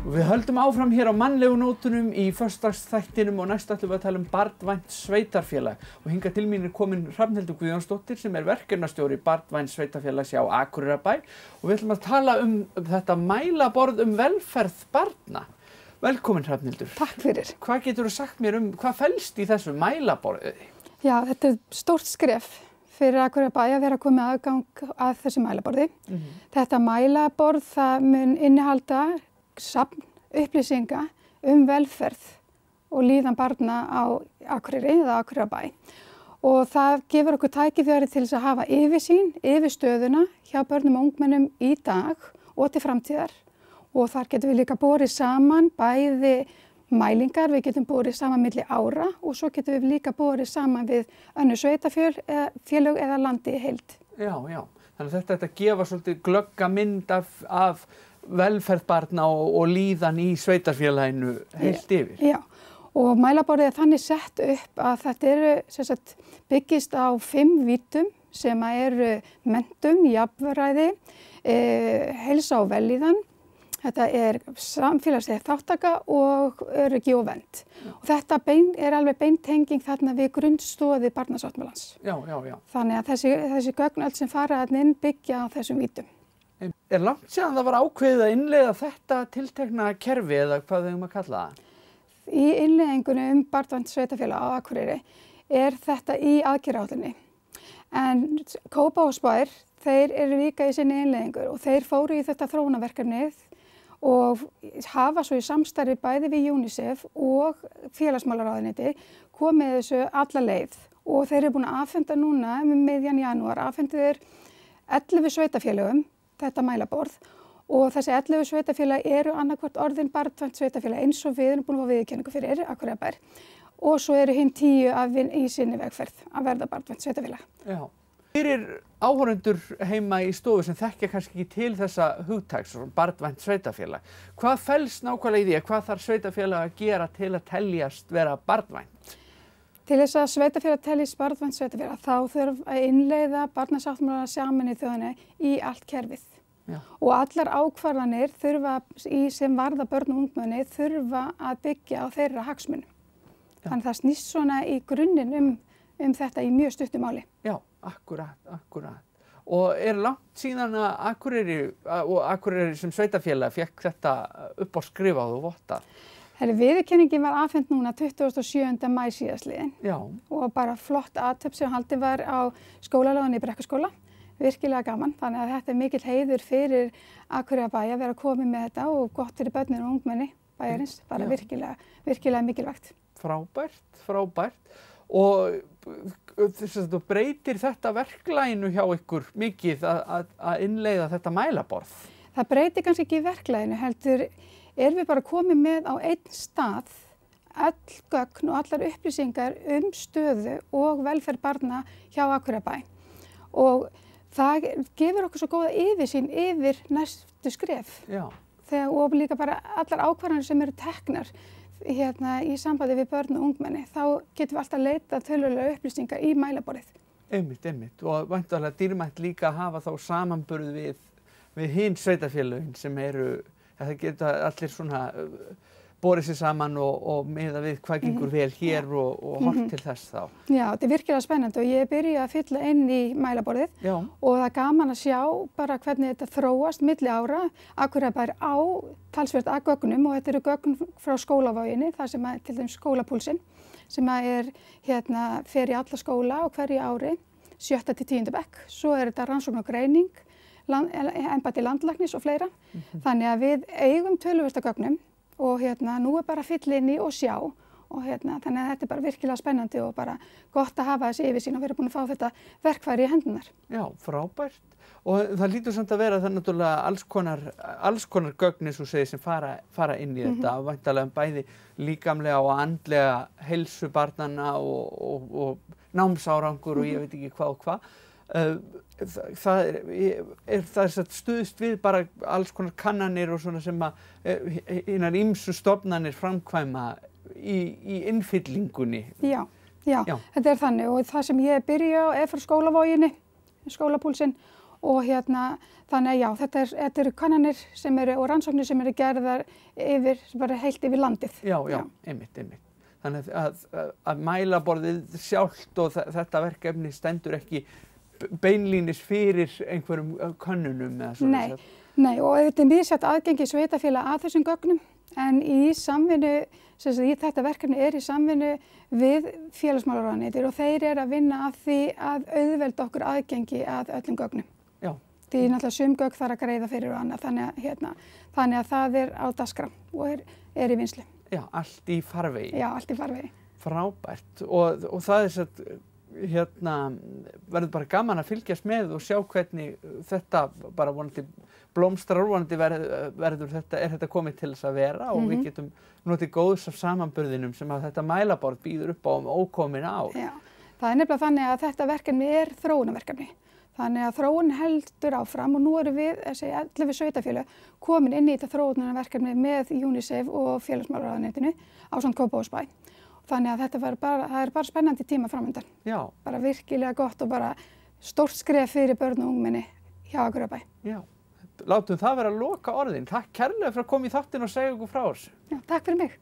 Við höldum áfram hér á mannlegu nótunum í föstudagsþættinum og næst ætlum við að tala barnvænt sveitarfélag og hingað til mín komin Hrafnhildur Guðjónsdóttir sem verkefnastjóri barnvænt sveitarfélags hjá Akureyrarbæ og við ætlum að tala þetta mælaborð velferð barna. Velkomin Hrafnhildur. Takk fyrir. Hvað geturðu sagt mér hvað felst í þessu mælaborði? Já, þetta stórt skref fyrir Akureyrarbæ að vera komið aðgang að þessu mælaborði. Þetta mælaborð það mun innihalda safn upplýsinga velferð og líðan barna á Akureyri eða Akureyrarbæ. Og það gefur okkur tækifæri til þess að hafa yfirsýn yfir stöðuna hjá börnum og ungmennum í dag og til framtíðar. Og þar getum við líka borið saman bæði mælingar, við getum borið saman milli ára og svo getum við líka borið saman við önnur sveitarfélög eða landi í heild. Já. Þannig að þetta gefa svolítið glögga mynd af velferð barna og líðan í sveitarfélaginu heilt yfir. Já, og mælaborðið þannig sett upp að þetta byggist á 5 víddum sem eru menntun, jafnræði, heilsa og vellíðan. Þetta samfélagsleg þátttaka og öryggi og vernd. Og þetta alveg beintenging þarna við grunnstoði barnasáttmálans. Já. Þannig að þessi gögn öll sem fara þarna inn byggja á þessum víddum. Langt síðan það var ákveðið að innleiða þetta tiltekna kerfi eða hvað við að kalla það? Í innleiðingunni barnvænt sveitarfélag á Akureyri þetta í aðgerðaáætluninni. En Kópavogsbær, þeir eru líka í sinni innleiðingu og þeir fóru í þetta þróunarverkefnið og hafa svo í samstarfi bæði við UNICEF og félagsmálaráðuneyti komið þessu alla leið og þeir eru búin að afhenda núna miðjan janúar, afhendu þeir 11 sveitarfélögum þetta mælaborð og þessi 11 sveitarfélag eru annarkvort orðin barnvænt sveitarfélag eins og við erum búin að fá viðurkenningu fyrir Akureyrarbær og svo eru hinn 10 í sinni vegferð að verða barnvænt sveitarfélag. Já. Fyrir áhorfendur heima í stofu sem þekkja kannski ekki til þessa hugtaks barnvænt sveitarfélag, hvað felst nákvæmlega í því hvað þarf sveitarfélag að gera til að teljast vera barnvænt? Til þess að sveitarfélag teljist barnvænt sveitarfélag þá þurf að innleiða barnasáttmála Sameinuðu þjóðanna í allt kerfið. Já. Og allar ákvarðanir sem varða börn og ungmenni þurfa að byggja á þeirra hagsmunum. Já. Þannig það snýst svona í grunninn þetta í mjög stuttu máli. Já, akkurat. Og langt síðan að Akureyri sem sveitarfélag fékk þetta upp á skrifað og vottað? Viðurkenningin var afhent núna 27. maí síðastliðinn. Já. Og bara flott athöfn sem haldið var á skólalóðinni í Brekkuskóla. Virkilega gaman, þannig að þetta mikill heiður fyrir Akureyrarbæ að vera komið með þetta og gott fyrir börnin og ungmenni bæjarins, bara virkilega mikilvægt. Frábært. Og breytir þetta verklaginu hjá ykkur mikið að innleiða þetta mælaborð? Það breytir kannski ekki verklaginu, heldur við bara komið með á einn stað öll gögn og allar upplýsingar stöðu og velferð barna hjá Akureyrarbæ. Og það gefur okkur svo góða yfirsýn yfir næstu skref. Já. Og líka bara allar ákvarðanir sem eru teknar í sambandi við börn og ungmenni. Þá getum við alltaf leitað tölulega upplýsinga í mælaborðið. Einmitt. Og væntanlega dýrmætt líka að hafa þá samanburð við hin sveitarfélögin sem það geta allir svona borið sér saman og miða við hvað gengur vel hér og horft til þess þá. Já, þetta virkilega spennandi og ég byrja að fylla inn í mælaborðið. Já. Og það gaman að sjá bara hvernig þetta þróast milli ára. Akureyrarbær á talsvert að gögnum og þetta eru gögn frá skólavoginni, það sem til dæmis skólapúlsinn sem fer í alla skóla á hverju ári, 7. til 10. bekk. Svo þetta rannsókn og greining, embætti landlæknis og fleira. Þannig að við eigum töluvert af gögnum og nú bara að fylla inn í og sjá og þannig að þetta bara virkilega spennandi og bara gott að hafa þessi yfirsýn og vera búin að fá þetta verkfæri í hendunar. Já, frábært. Og það lítur samt að vera það náttúrulega alls konar gögn eins og segir sem fara inn í þetta og væntanlega bæði líkamlega og andlega heilsu barnanna og námsárangur og ég veit ekki hvað og hvað. Það stuðst við bara alls konar kannanir og svona sem hinar ýmsu stofnanir framkvæma í innfyllingunni. Já, þetta þannig og það sem ég byrja á frá skólavoginni, skólapúlsinn og þannig að já, þetta eru kannanir sem eru og rannsóknir sem eru gerðar bara heilt yfir landið. Já, einmitt. Þannig að mælaborðið sjálft og þetta verkefni stendur ekki beinlínis fyrir einhverjum könnunum eða svona. Nei, og auðvitað misjafnt aðgengi sveitarfélaga að þessum gögnum, en í samvinnu, þetta verkefni í samvinnu við félagsmálaráðuneytið og þeir eru að vinna að því að auðvelda okkur aðgengi að öllum gögnum. Já. Því náttúrulega sum gögn þarf að greiða fyrir og annað, þannig að það er á dagskrá og er í vinnslu. Já, allt í farvegi. Já, allt í farvegi. Frábært og það er satt, verður bara gaman að fylgjast með og sjá hvernig þetta bara vonandi blómstrar, vonandi verður þetta komið til þess að vera og við getum notið góðs af samanburðinum sem að þetta mælaborð býður upp á ókomin ár. Já, það er nefnilega þannig að þetta verkefni er þróunarverkefni. Þannig að þróun heldur áfram og nú eru við, þessi 11 sveitarfélög, komin inn í þetta þróunarverkefni með UNICEF og félagsmálaráðuneytinu ásamt Kópavogsbæ. Þannig að það er bara spennandi tíma framundan. Já. Bara virkilega gott og bara stórt skref fyrir börn og ungmenni hjá Akureyrarbæ. Já, látum það vera loka orðin. Takk kærlega fyrir að koma í þáttinn og segja okkur frá þessu. Já, takk fyrir mig.